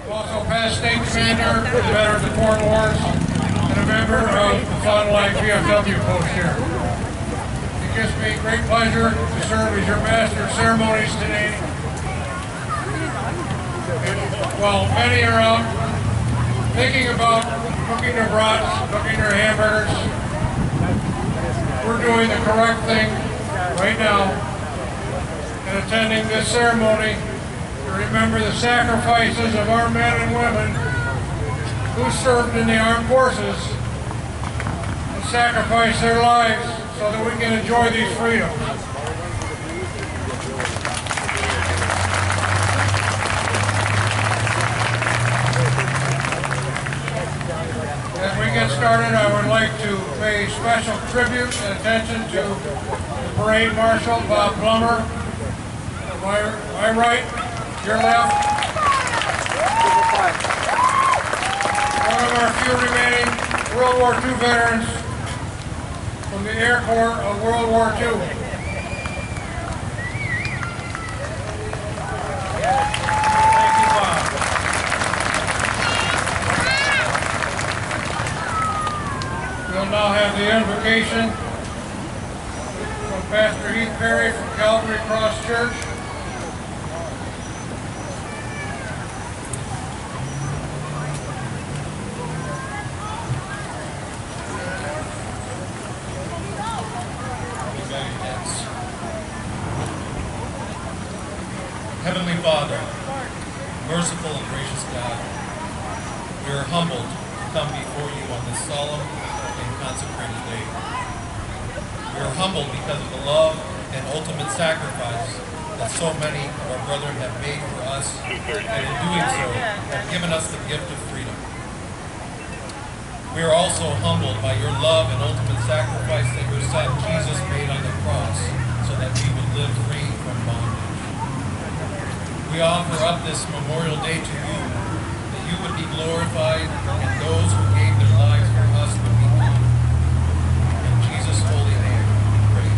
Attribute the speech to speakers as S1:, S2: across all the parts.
S1: Also past state commander, veteran of foreign wars, and a member of the Fond du Lac VFW post here. It gives me great pleasure to serve as your master of ceremonies today. And while many are out thinking about cooking their brats, cooking their hamburgers, we're doing the correct thing right now and attending this ceremony to remember the sacrifices of our men and women who served in the armed forces and sacrificed their lives so that we can enjoy these freedoms. As we get started, I would like to pay special tribute and attention to the Parade Marshal, Bob Plummer. My right, your left. One of our few remaining World War II veterans from the Air Corps of World War II. Thank you, Bob. We'll now have the invocation from Pastor Heath Perry from Calvary Cross Church.
S2: Heavenly Father, merciful and gracious God, we are humbled to come before you on this solemn and consecrated day. We are humbled because of the love and ultimate sacrifice that so many of our brethren have made for us, and in doing so have given us the gift of freedom. We are also humbled by your love and ultimate sacrifice that your Son Jesus made on the cross so that we would live free from bondage. We offer up this Memorial Day to you, that you would be glorified and those who gave their lives for us would be honored. In Jesus' holy name, we pray.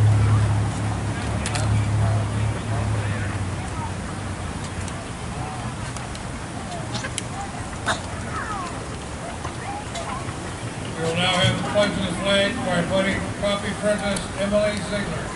S1: We will now have the pledge of the flag by Puppy Princess Emily Ziegler.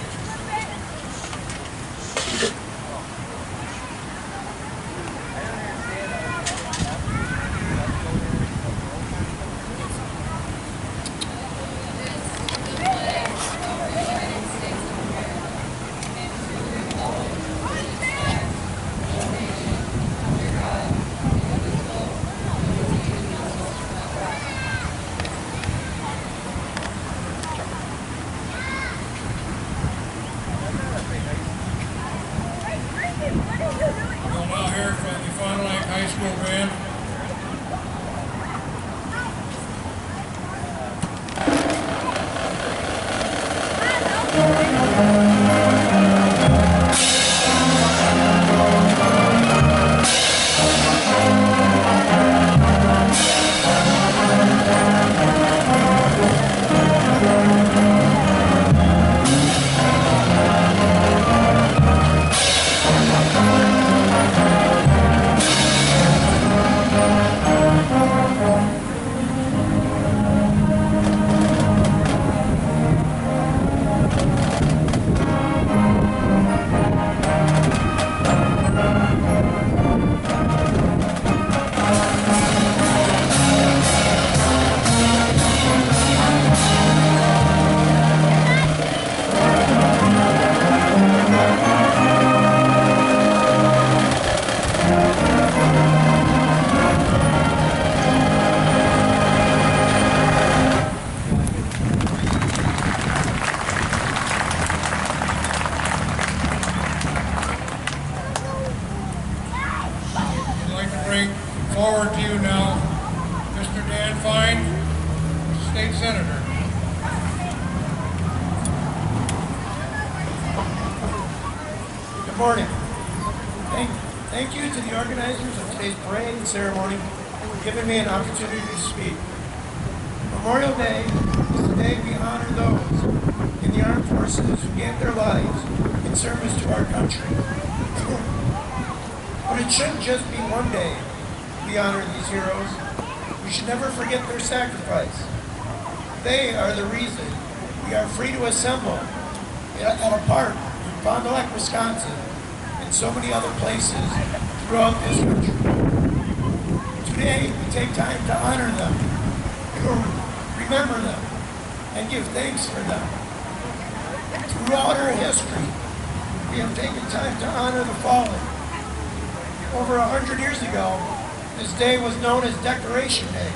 S1: Forward to you now, Mr. Dan Feyen, State Senator.
S3: Good morning. Thank you to the organizers of today's parade and ceremony for giving me an opportunity to speak. Memorial Day is the day we honor those in the armed forces who gave their lives in service to our country. But it shouldn't just be one day. We we honor these heroes, we should never forget their sacrifice. They are the reason we are free to assemble at a park in Fond du Lac, Wisconsin, and so many other places throughout this country. Today, we take time to honor them, remember them, and give thanks for them. Throughout our history, we have taken time to honor the fallen. Over 100 years ago, this day was known as Decoration Day.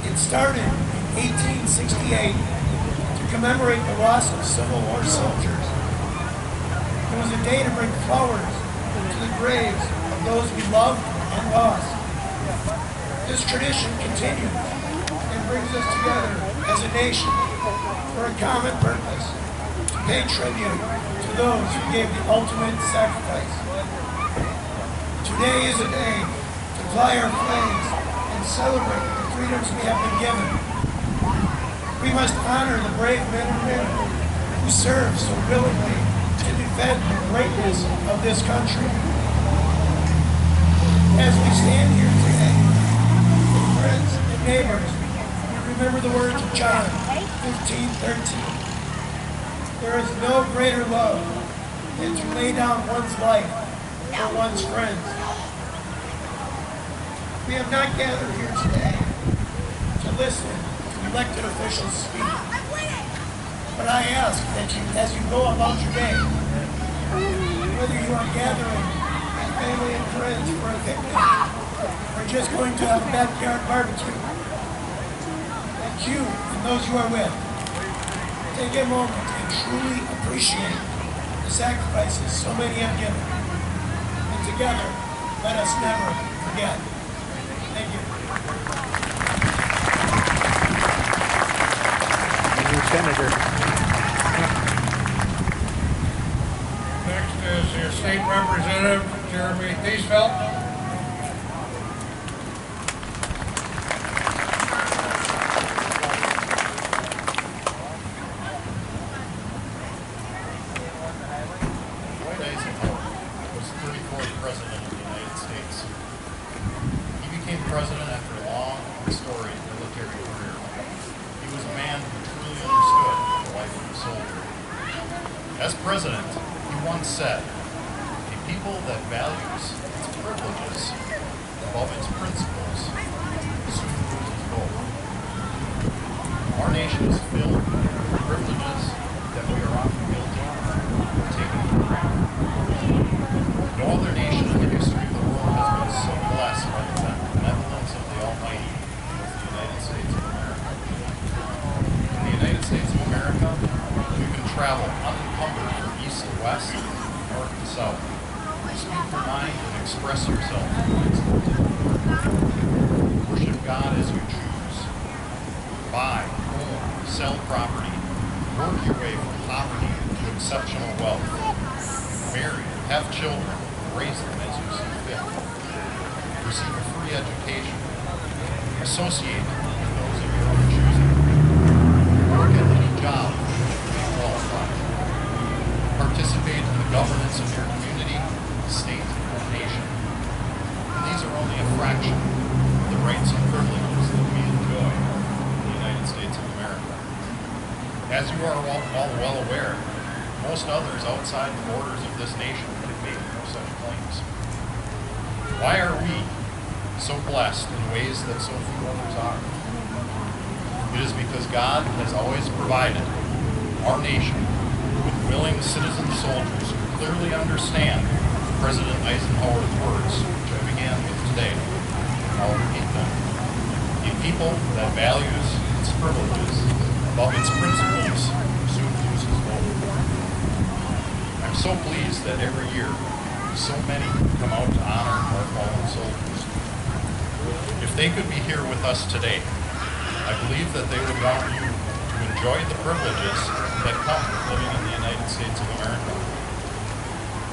S3: It started in 1868 to commemorate the loss of Civil War soldiers. It was a day to bring flowers to the graves of those we loved and lost. This tradition continues and brings us together as a nation for a common purpose, to pay tribute to those who gave the ultimate sacrifice. Today is a day to fly our flags and celebrate the freedoms we have been given. We must honor the brave men and women who serve so willingly to defend the greatness of this country. As we stand here today, friends and neighbors, we remember the words of John 15:13. There is no greater love than to lay down one's life for one's friends. We have not gathered here today to listen to elected officials speak. But I ask that you, as you go about your day, whether you are gathering with family and friends for a picnic, or just going to have a backyard barbecue, that you and those you are with take a moment and truly appreciate the sacrifices so many have given. And together, let us never forget. Thank you.
S4: Senator.
S1: Next is your state representative, Jeremy Thiesfeldt.
S2: Was 34th President of the United States. He became president after a long and storied military career. He was a man who truly understood the life of a soldier. As president, he once said, "A people that values its privileges above its principles soon loses both." Our nation is filled with privileges that we are often guilty of taking for granted. No other nation in the history of the world has been so blessed by the benevolence of the Almighty as the United States of America. In the United States of America, we can travel unencumbered from east to west, north to south. Speak your mind and express yourself. Worship God as you choose. Buy, own, sell property. Work your way from poverty to exceptional wealth. Marry, have children, raise them as you see fit. Receive a free education. Associate with those of your own choosing. Work at any job for which you may qualify. Participate in the governance of your community, state, or nation. And these are only a fraction of the rights and privileges that we enjoy in the United States of America. As you are all well aware, most others outside the borders of this nation can make no such claims. Why are we so blessed in ways that so few others are? It is because God has always provided our nation with willing citizen soldiers who clearly understand President Eisenhower's words, which I began with today. I'll repeat them. A people that values its privileges above its principles soon loses both. I'm so pleased that every year so many come out to honor our fallen soldiers. If they could be here with us today, I believe that they would want you to enjoy the privileges that come with living in the United States of America.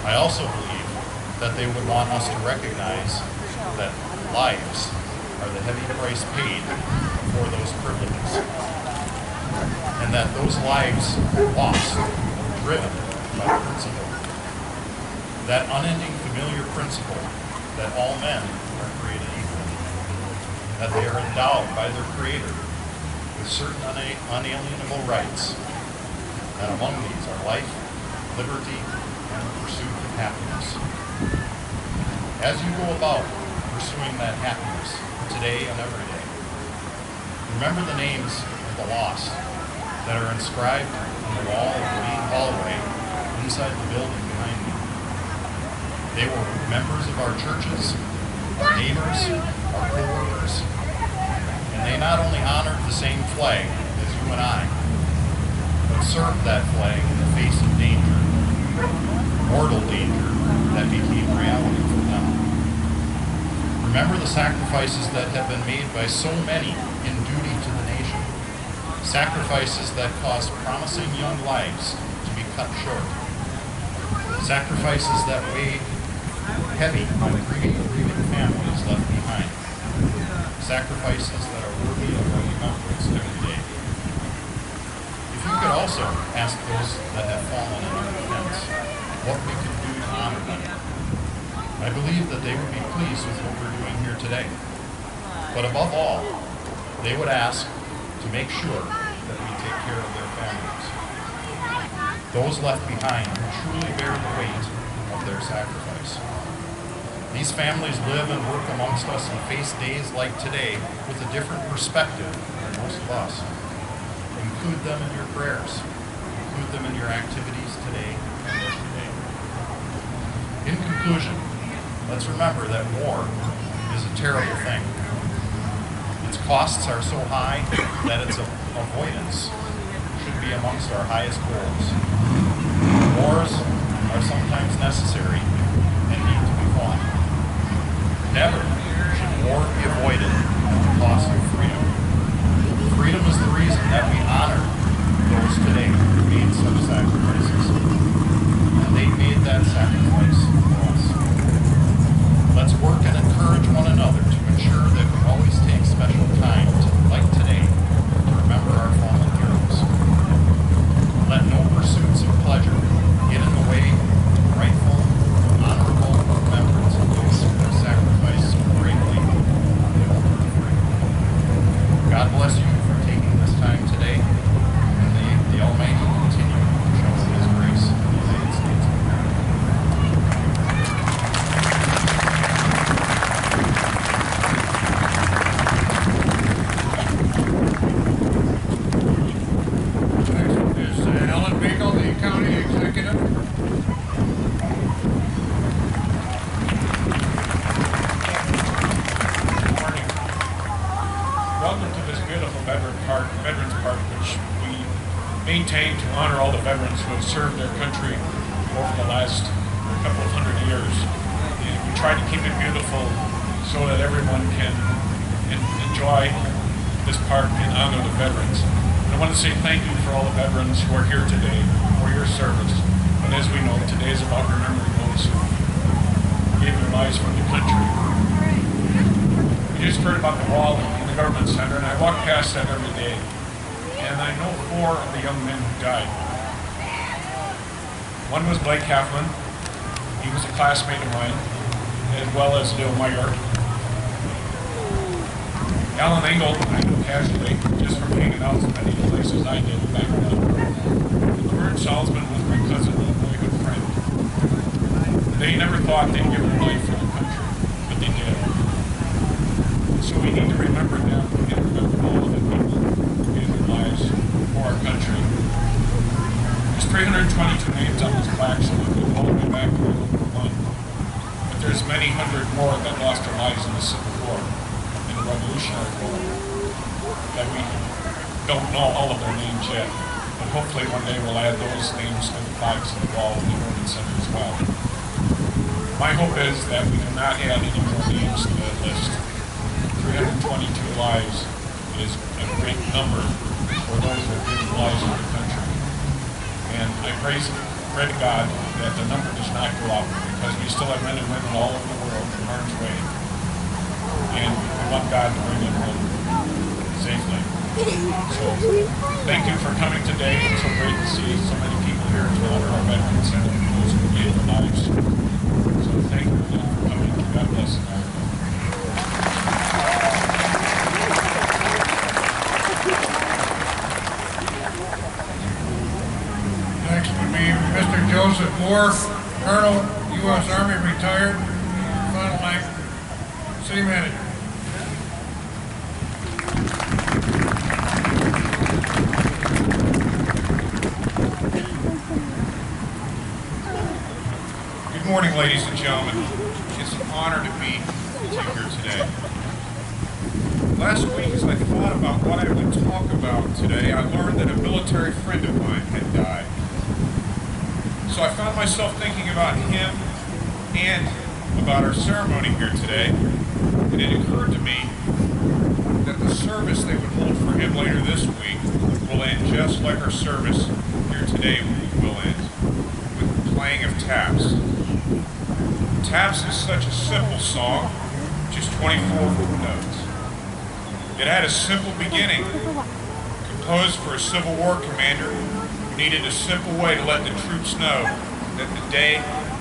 S2: I also believe that they would want us to recognize that lives are the heavy price paid for those privileges, and that those lives lost were driven by principle. That unending familiar principle that all men are created
S4: that they are endowed by their Creator with certain unalienable rights, and among these are life, liberty, and the pursuit of happiness. As you go about pursuing that happiness today and every day, remember the names of the lost that are inscribed on the wall of the main hallway inside the building behind me. They were members of our churches, our neighbors, our co-workers, and they not only honored the same flag as you and I, but served that flag in the face of danger, mortal danger that became reality for them. Remember the sacrifices that have been made by so many in duty to the nation, sacrifices that cost promising young lives to be cut short, sacrifices that weighed heavy on grieving families left behind, sacrifices that are worthy of our remembrance every day. If you could also ask those that have fallen in our defense what we could do to honor them, I believe that they would be pleased with what we're doing here today. But above all, they would ask to make sure that we take care of their families, those left behind who truly bear the weight of their sacrifice. These families live and work amongst us and face days like today with a different perspective than most of us. Include them in your prayers. Include them in your activities today and every day. In conclusion, let's remember that war is a terrible thing. Its costs are so high that its avoidance should be amongst our highest goals. Wars are sometimes necessary and need to be fought. Never should war be avoided at the cost of freedom. Freedom is the reason that we honor those today who made such sacrifices. And they made that sacrifice for us. Let's work and encourage one another to ensure that we always take special time, like today, to remember our fallen heroes. Let no pursuits of pleasure get in the way of rightful, honorable remembrance of those who have sacrificed so greatly on the altar of freedom. God bless you for taking this time today, and may the Almighty continue to show His grace in the United States of America.
S1: Next is Buechel, the county executive.
S5: Morning. Welcome to this beautiful Veterans Park, which we maintain to honor all the veterans who have served their country over the last couple of hundred years. And we try to keep it beautiful so that everyone can enjoy this park and honor the veterans. And I want to say thank you for all the veterans who are here today for your service. And as we know, today is about remembering those who gave their lives for the country. We just heard about the wall in the government center, and I walk past that every day. And I know 4 of the young men who died. One was Blake Kaplan. He was a classmate of mine, as well as Lil Meyer. Alan Engel, I knew casually, just from hanging out as many places I did back then. And Laverne Salzman was my cousin and a very good friend. They never thought they'd give their life for the country, but they did. So we need to remember them and remember all of the people who gave their lives for our country. There's 322 names on this plaque, so we go all the way back to World War I. But there's many hundred more that lost their lives in the Civil War, in the Revolutionary War, that we don't know all of their names yet. But hopefully one day we'll add those names to the plaques on the wall in the Urban Center as well. My hope is that we do not add any more names to that list. 322 lives is a great number for those who have given lives for the country. And I pray to God that the number does not go up, because we still have men and women all over the world in harm's way. And we want God to bring them home safely. So thank you for coming today. It's so great to see so many people here to honor our veterans and those who gave their lives. So thank you again for coming. God bless America.
S1: retired Fond du Lac City Manager.
S5: Good morning, ladies and gentlemen. It's an honor to be with you here today. Last week, as I thought about what I would talk about today, I learned that a military friend of mine had died. So I found myself thinking about him and about our ceremony here today, and it occurred to me that the service they would hold for him later this week will end just like our service here today will end, with the playing of taps. Taps is such a simple song, just 24 notes. It had a simple beginning, composed for a Civil War commander who needed a simple way to let the troops know that the day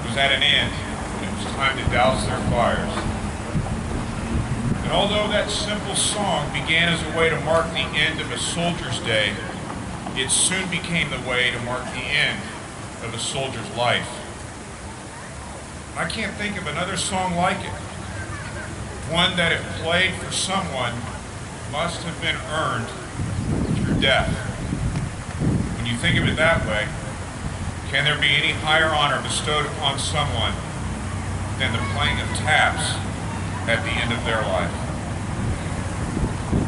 S5: was at an end and it was time to douse their fires. And although that simple song began as a way to mark the end of a soldier's day, it soon became the way to mark the end of a soldier's life. I can't think of another song like it. One that if played for someone must have been earned through death. When you think of it that way, can there be any higher honor bestowed upon someone than the playing of taps at the end of their life?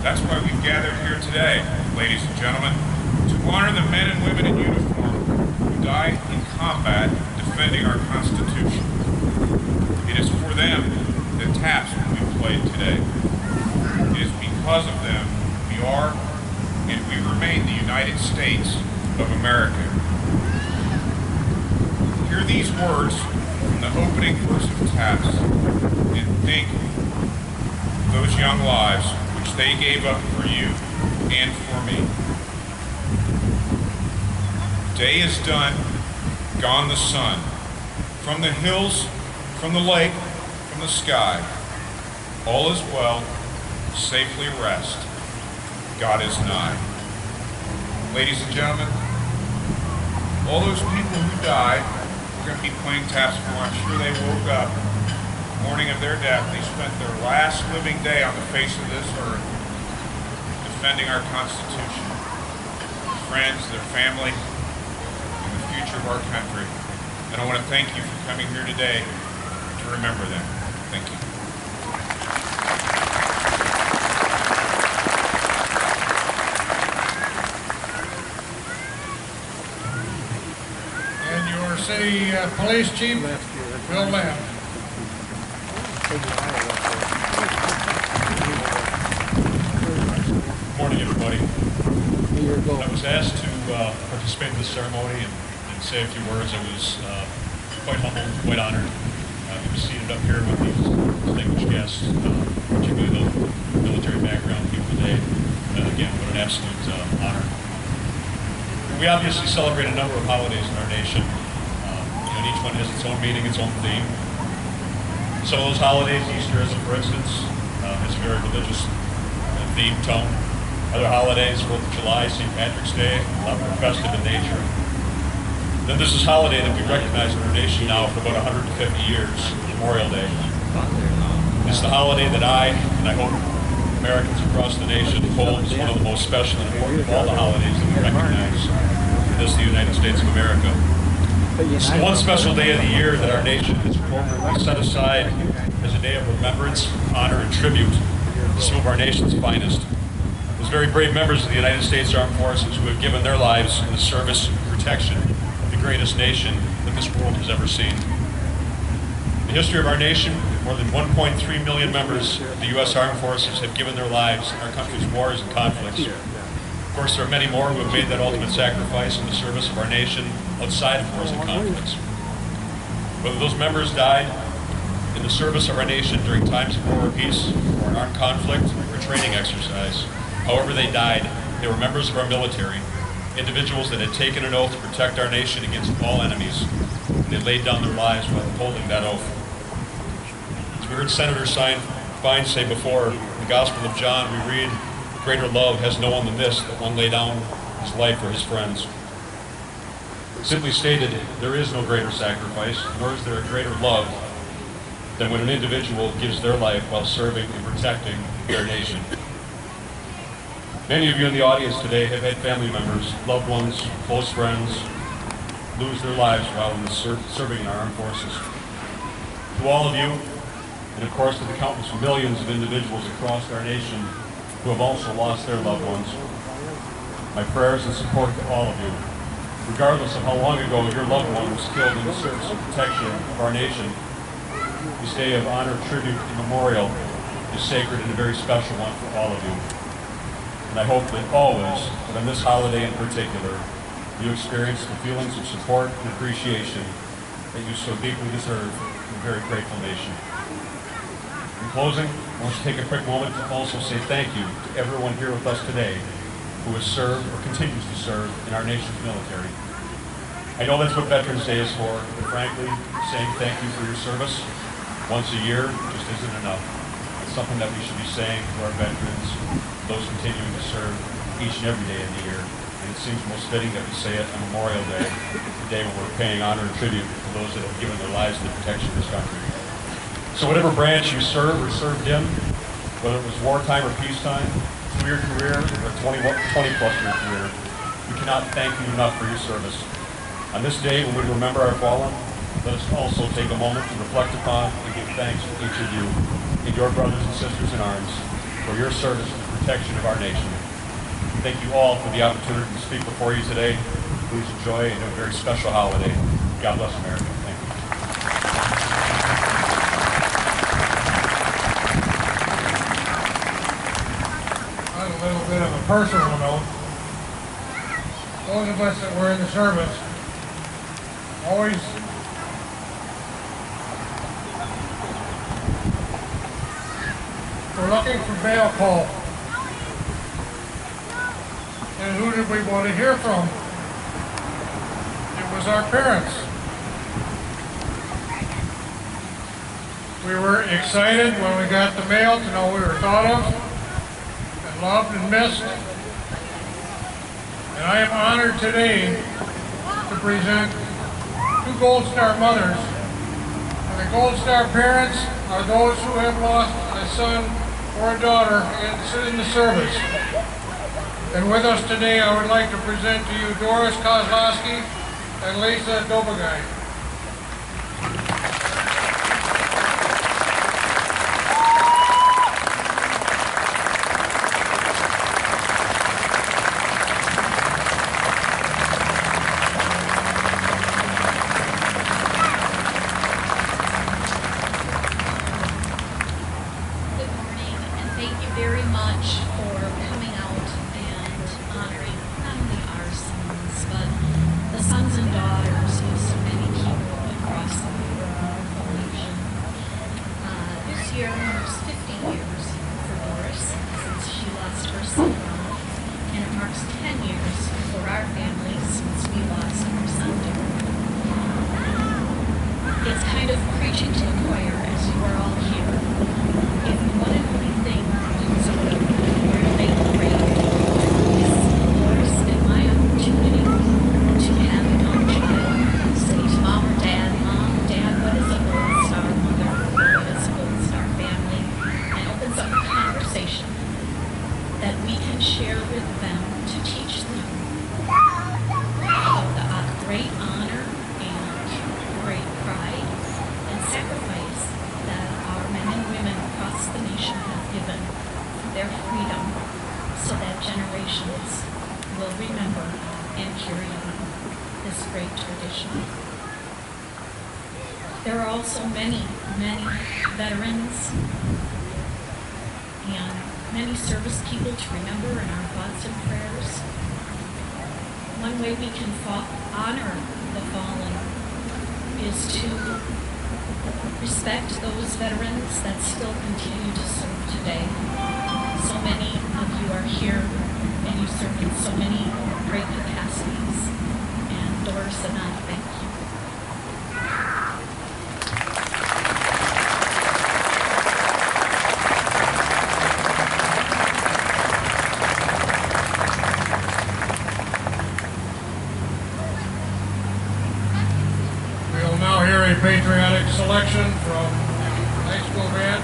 S5: That's why we've gathered here today, ladies and gentlemen, to honor the men and women in uniform who died in combat defending our Constitution. It is for them that taps will be played today. It is because of them we are and we remain the United States of America. Hear these words from the opening verse of taps and think of those young lives which they gave up for you and for me. Day is done, gone the sun. From the hills, from the lake, from the sky, all is well, safely rest. God is nigh. Ladies and gentlemen, all those people who died, we're going to be playing taps for. I'm sure they woke up the morning of their death. They spent their last living day on the face of this earth defending our Constitution, their friends, their family, and the future of our country. And I want to thank you for coming here today to remember them. Thank you.
S1: City Police Chief, Bill Lamb.
S5: Good morning, everybody. I was asked to participate in this ceremony and say a few words. I was quite humbled, quite honored to be seated up here with these distinguished guests, particularly the military background people today. Again, what an absolute honor. We obviously celebrate a number of holidays in our nation. And each one has its own meaning, its own theme. Some of those holidays, Easter, for instance, has a very religious theme tone. Other holidays, 4th of July, St. Patrick's Day, a lot more festive in nature. Then there's this holiday that we recognize in our nation now for about 150 years, Memorial Day. It's the holiday that I, and I hope Americans across the nation, hold as one of the most special and important of all the holidays that we recognize in this, the United States of America. It's the one special day of the year that our nation has appropriately set aside as a day of remembrance, honor, and tribute to some of our nation's finest. Those very brave members of the United States Armed Forces who have given their lives in the service and protection of the greatest nation that this world has ever seen. In the history of our nation, more than 1.3 million members of the U.S. Armed Forces have given their lives in our country's wars and conflicts. Of course, there are many more who have made that ultimate sacrifice in the service of our nation outside of wars and conflicts. Whether those members died in the service of our nation during times of war or peace, or an armed conflict, or training exercise, however they died, they were members of our military, individuals that had taken an oath to protect our nation against all enemies, and they laid down their lives while upholding that oath. As we heard Senator Feyen say before, in the Gospel of John, we read, "Greater love has no one than this, that one lay down his life for his friends." Simply stated, there is no greater sacrifice, nor is there a greater love
S6: than when an individual gives their life while serving and protecting their nation. Many of you in the audience today have had family members, loved ones, close friends lose their lives while serving in our armed forces. To all of you, and of course to the countless millions of individuals across our nation who have also lost their loved ones, my prayers and support to all of you. Regardless of how long ago your loved one was killed in the service and protection of our nation, this day of honor, tribute, and memorial is sacred and a very special one for all of you. And I hope that always, but on this holiday in particular, you experience the feelings of support and appreciation that you so deeply deserve from a very grateful nation. In closing, I want to take a quick moment to also say thank you to everyone here with us today who has served or continues to serve in our nation's military. I know that's what Veterans Day is for, but frankly, saying thank you for your service once a year just isn't enough. It's something that we should be saying to our veterans, those continuing to serve each and every day of the year. And it seems most fitting that we say it on Memorial Day, the day when we're paying honor and tribute to those that have given their lives to the protection of this country. So whatever branch you serve or served in, whether it was wartime or peacetime, 2-year career or a 20-plus year career, we cannot thank you enough for your service. On this day, when we remember our fallen, let us also take a moment to reflect upon and give thanks to each of you and your brothers and sisters in arms for your service to the protection of our nation. Thank you all for the opportunity to speak before you today. Please enjoy a very special holiday. God bless America. Thank you.
S1: On a little bit of a personal note, those of us that were in the service always were looking for mail call. And who did we want to hear from? It was our parents. We were excited when we got the mail to know we were thought of and loved and missed. And I am honored today to present 2 Gold Star mothers. And the Gold Star parents are those who have lost a son or a daughter in the service. And with us today, I would like to present to you Doris Kosloske and Lisa Dobogai.
S7: There are also many veterans and many service people to remember in our thoughts and prayers. One way we can honor the fallen is to respect those veterans that still continue to serve today. So many of you are here and you serve in so many great capacities. And Doris and I thank you.
S1: Patriotic selection from School Band.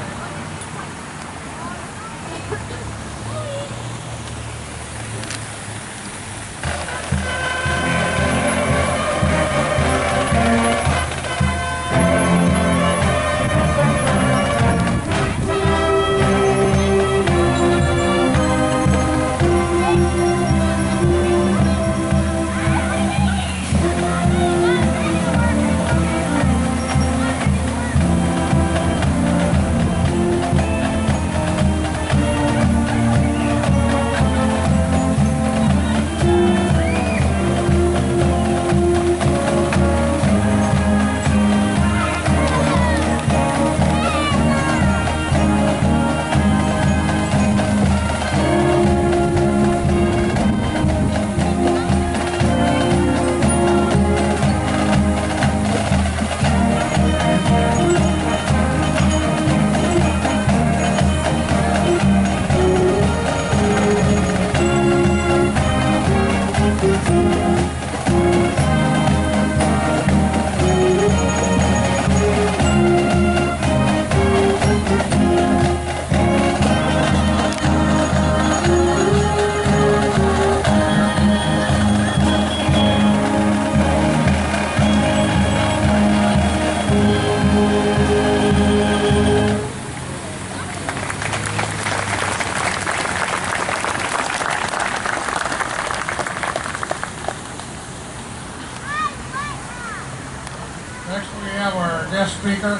S1: Next we have our guest speaker.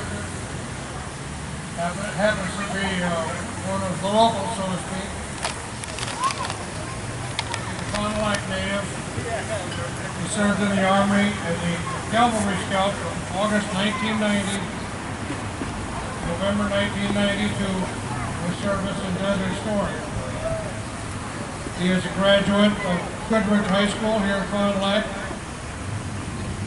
S1: Happens to be one of the locals, so to speak. He's a Fond du Lac native. He served in the Army as a Cavalry Scout from August 1990, November 1992, with service in Desert Storm. He is a graduate of Goodrich High School here in Fond du Lac.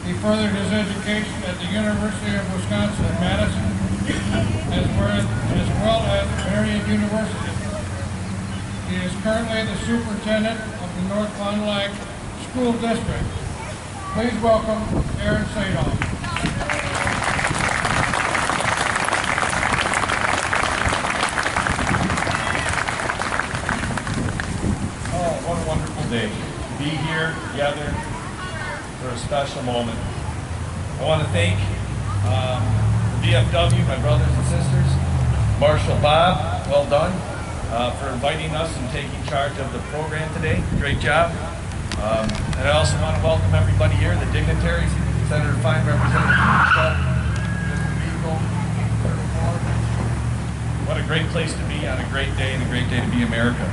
S1: He furthered his education at the University of Wisconsin in Madison, as well as Marion University. He is currently the superintendent of the North Fond du Lac School District. Please welcome Aaron Sadoff.
S8: Oh, what a wonderful day to be here together for a special moment. I want to thank the VFW, my brothers and sisters, Marshal Bob, well done, for inviting us and taking charge of the program today. Great job. And I also want to welcome everybody here, the dignitaries, Senator Feyen, Representative Thiesfeldt, Mr. Buechel, what a great place to be on a great day and a great day to be America.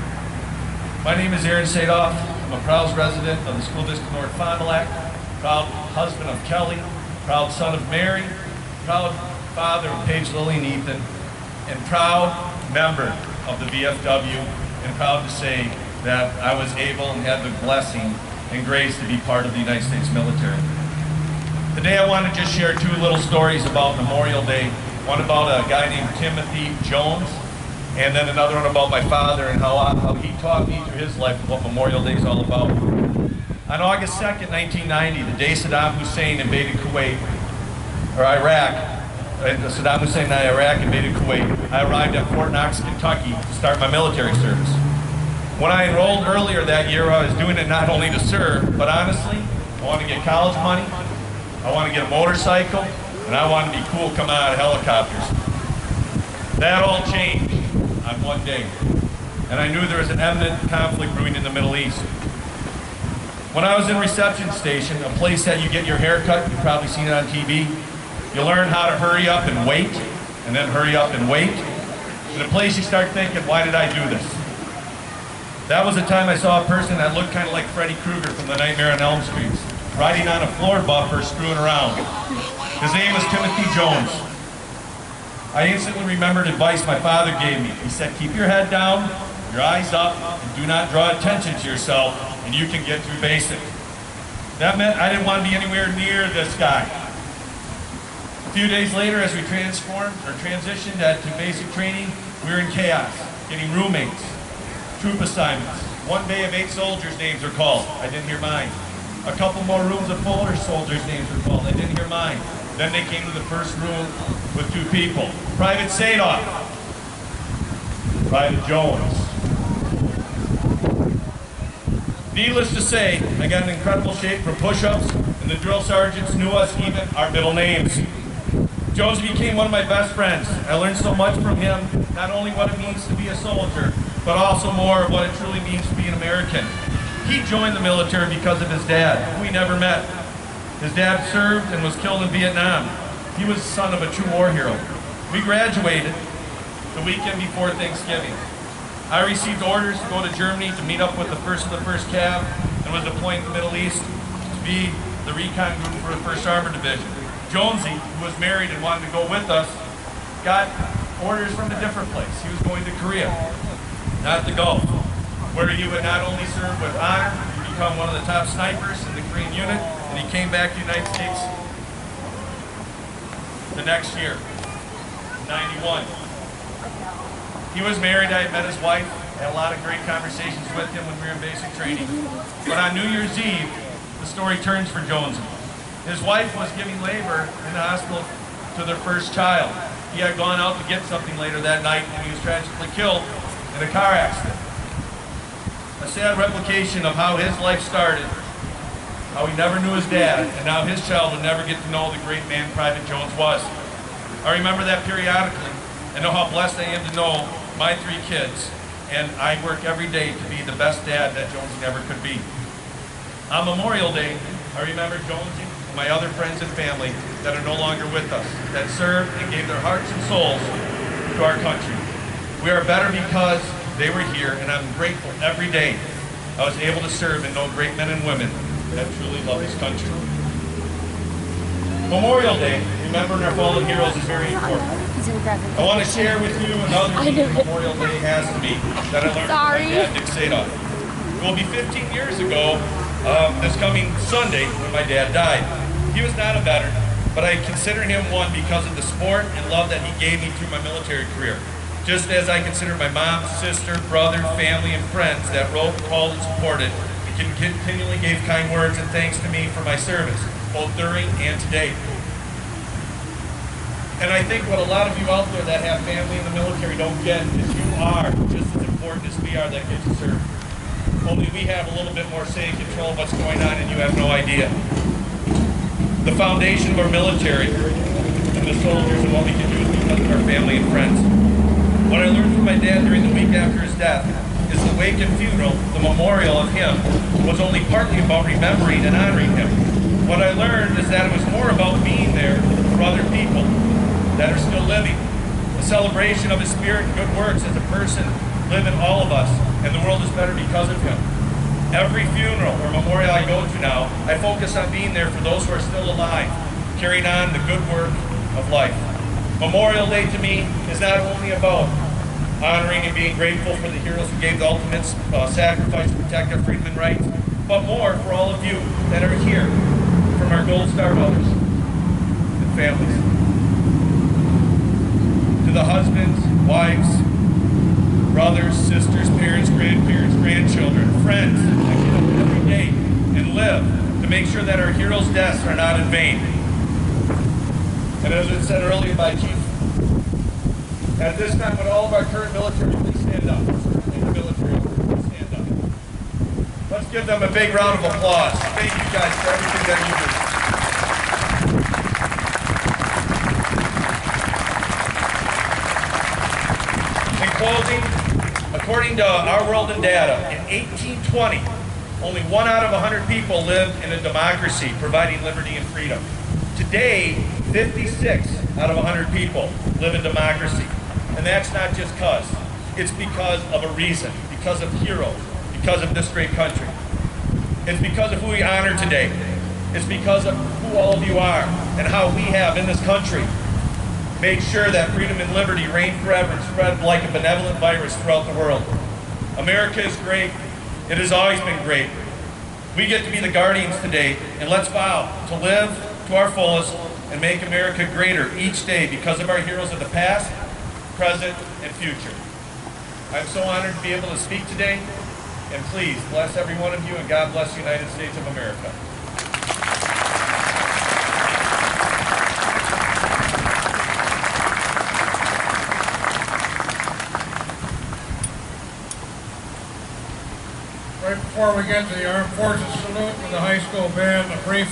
S8: My name is Aaron Sadoff. I'm a proud resident of the School District North Fond du Lac, proud husband of Kelly, proud son of Mary, proud father of Paige, Lily, and Ethan, and proud member of the VFW, and proud to say that I was able and had the blessing and grace to be part of the United States military. Today I want to just share two little stories about Memorial Day. One about a guy named Timothy Jones, and then another one about my father and how he taught me through his life what Memorial Day is all about. On August 2nd, 1990, the day Saddam Hussein invaded Kuwait, or Iraq, Saddam Hussein and Iraq invaded Kuwait, I arrived at Fort Knox, Kentucky to start my military service. When I enrolled earlier that year, I was doing it not only to serve, but honestly, I wanted to get college money, I wanted to get a motorcycle, and I wanted to be cool coming out of helicopters. That all changed on one day, and I knew there was an imminent conflict brewing in the Middle East. When I was in reception station, a place that you get your hair cut, you've probably seen it on TV, you learn how to hurry up and wait, and then hurry up and wait. And a place you start thinking, why did I do this? That was the time I saw a person that looked kind of like Freddy Krueger from the Nightmare on Elm Street, riding on a floor buffer, screwing around. His name was Timothy Jones. I instantly remembered advice my father gave me. He said, keep your head down, your eyes up, and do not draw attention to yourself, and you can get through basic. That meant I didn't want to be anywhere near this guy. A few days later, as we transitioned to basic training, we were in chaos, getting roommates, troop assignments. One bay of 8 soldiers' names were called. I didn't hear mine. A couple more rooms of fuller soldiers' names were called. I didn't hear mine. Then they came to the first room with 2 people. Private Sadoff, Private Jones. Needless to say, I got in incredible shape from push-ups, and the drill sergeants knew us, even our middle names. Jones became one of my best friends. I learned so much from him, not only what it means to be a soldier, but also more of what it truly means to be an American. He joined the military because of his dad, who he never met. His dad served and was killed in Vietnam. He was the son of a true war hero. We graduated the weekend before Thanksgiving. I received orders to go to Germany to meet up with the first of the 1st Cav and was deployed to the Middle East to be the recon group for the 1st Armored Division. Jonesy, who was married and wanted to go with us, got orders from a different place. He was going to Korea, not the Gulf, where he would not only serve with honor, he would become one of the top snipers in the Korean unit, and he came back to the United States the next year, 91. He was married. I had met his wife, had a lot of great conversations with him when we were in basic training. But on New Year's Eve, the story turns for Jonesy. His wife was giving labor in the hospital to their 1st child. He had gone out to get something later that night when he was tragically killed in a car accident. A sad replication of how his life started, how he never knew his dad, and how his child would never get to know the great man Private Jones was. I remember that periodically, and know how blessed I am to know my 3 kids, and I work every day to be the best dad that Jonesy never could be. On Memorial Day, I remember Jonesy and my other friends and family that are no longer with us, that served and gave their hearts and souls to our country. We are better because they were here, and I'm grateful every day I was able to serve and know great men and women that truly love this country. Memorial Day, remembering our fallen heroes, is very important. I want to share with you another thing Memorial Day has to me that I learned from my dad, Dick Sadoff. It will be 15 years ago, this coming Sunday, when my dad died. He was not a veteran, but I consider him one because of the support and love that he gave me through my military career. Just as I consider my mom, sister, brother, family, and friends that wrote, called, and supported, and continually gave kind words and thanks to me for my service, both during and today. And I think what a lot of you out there that have family in the military don't get is you are just as important as we are that get to serve. Only we have a little bit more say and control of what's going on, and you have no idea. The foundation of our military and the soldiers and what we can do is because of our family and friends. What I learned from my dad during the week after his death is the wake and funeral, the memorial of him, was only partly about remembering and honoring him. What I learned is that it was more about being there for other people that are still living. A celebration of his spirit and good works as a person live in all of us, and the world is better because of him. Every funeral or memorial I go to now, I focus on being there for those who are still alive, carrying on the good work of life. Memorial Day to me is not only about honoring and being grateful for the heroes who gave the ultimate sacrifice to protect our freedom and rights, but more for all of you that are here from our Gold Star mothers and families. To the husbands, wives, brothers, sisters, parents, grandparents, grandchildren, friends that get up every day and live to make sure that our heroes' deaths are not in vain. And as was said earlier by Chief, at this time would all of our current military please stand up. Certainly the military, please stand up. Let's give them a big round of applause. Thank you guys for everything that you do. In closing, according to our world and data, in 1820, only 1 out of 100 people lived in a democracy, providing liberty and freedom. Today, 56 out of 100 people live in democracy. And that's not just cause. It's because of a reason, because of heroes, because of this great country. It's because of who we honor today. It's because of who all of you are and how we have in this country made sure that freedom and liberty reign forever and spread like a benevolent virus throughout the world. America is great. It has always been great. We get to be the guardians today, and let's vow to live to our fullest and make America greater each day because of our heroes of the past, present, and future. I'm so honored to be able to speak today, and please bless every one of you, and God bless the United States of America.
S1: before we get to the Armed Forces salute with the high school band, a brief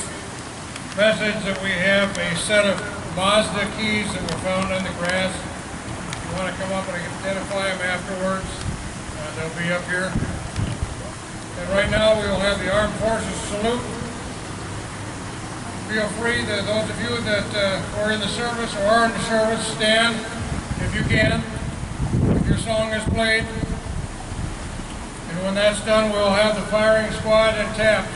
S1: message that we have a set of Mazda keys that were found in the grass. If you want to come up and identify them afterwards, they'll be up here. And right now we will have the Armed Forces salute. Feel free, those of you that are in the service or are in the service, stand if you can, if your song is played. And when that's done, we'll have the firing squad and taps.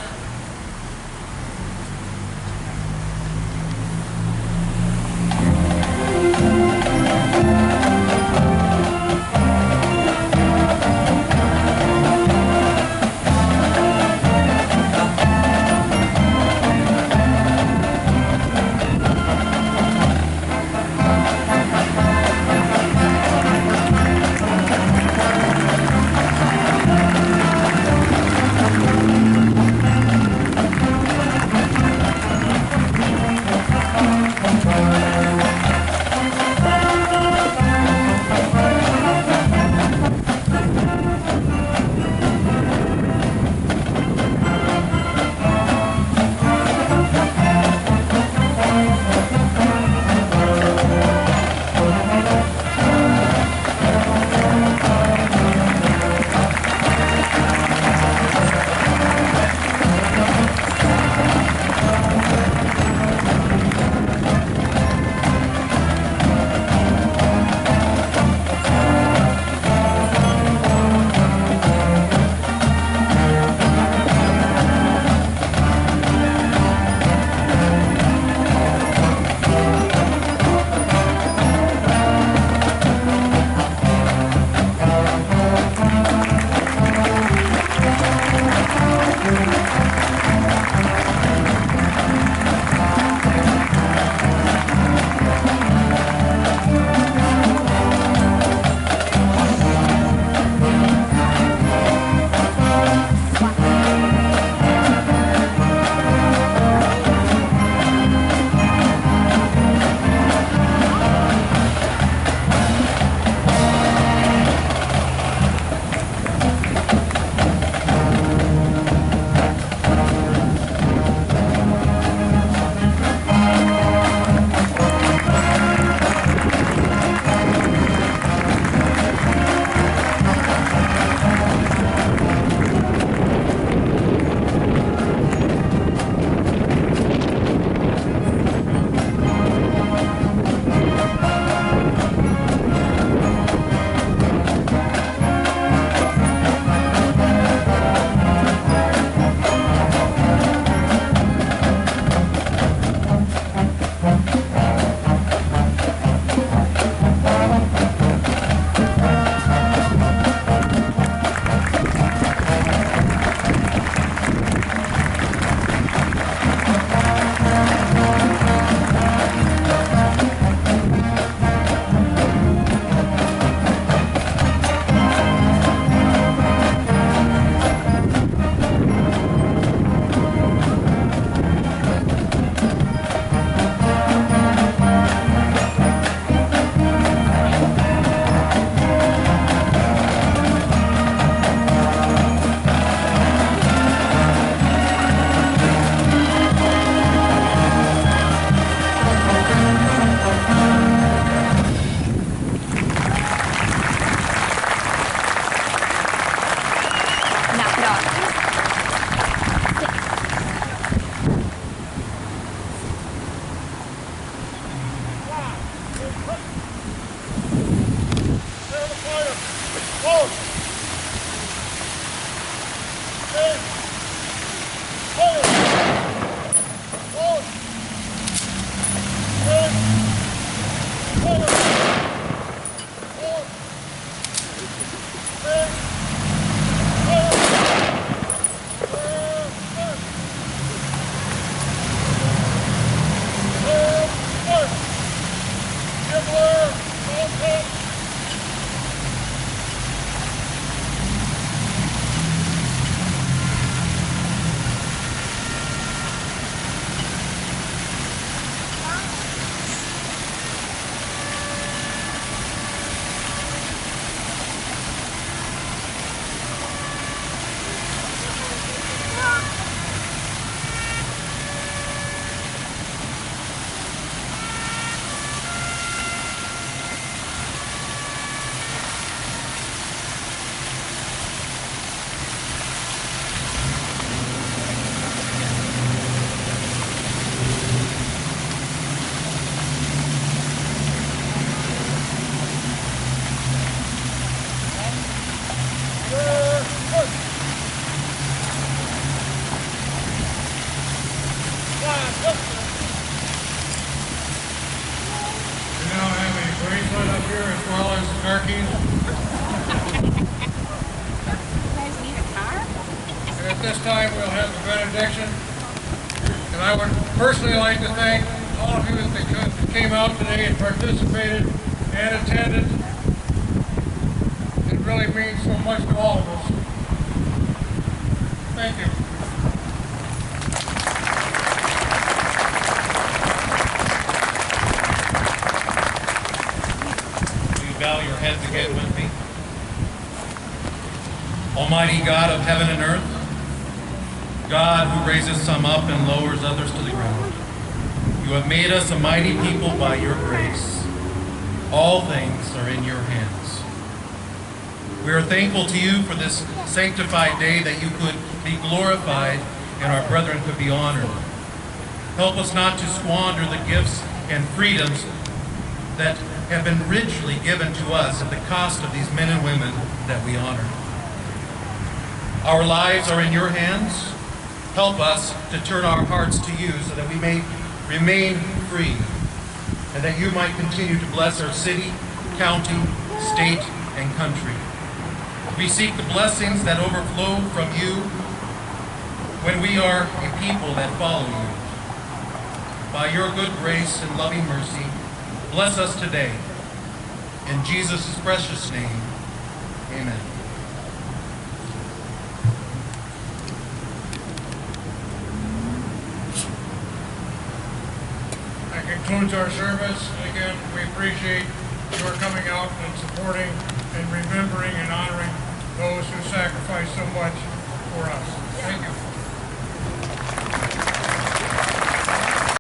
S1: here as well as the car keys. And at this time, we'll have the benediction. And I would personally like to thank all of you that came out today and participated and attended. It really means so much to all of us. Thank you.
S2: Will you bow your heads again with me? Almighty God of heaven and earth, God who raises some up and lowers others to the ground, you have made us a mighty people by your grace. All things are in your hands. We are thankful to you for this sanctified day that you could be glorified and our brethren could be honored. Help us not to squander the gifts and freedoms that have been richly given to us at the cost of these men and women that we honor. Our lives are in your hands. Help us to turn our hearts to you so that we may remain free and that you might continue to bless our city, county, state, and country. We seek the blessings that overflow from you when we are a people that follow you. By your good grace and loving mercy, bless us today. In Jesus' precious name, amen.
S1: That concludes our service. And again, we appreciate your coming out and supporting and remembering and honoring those who sacrificed so much for us. Thank you.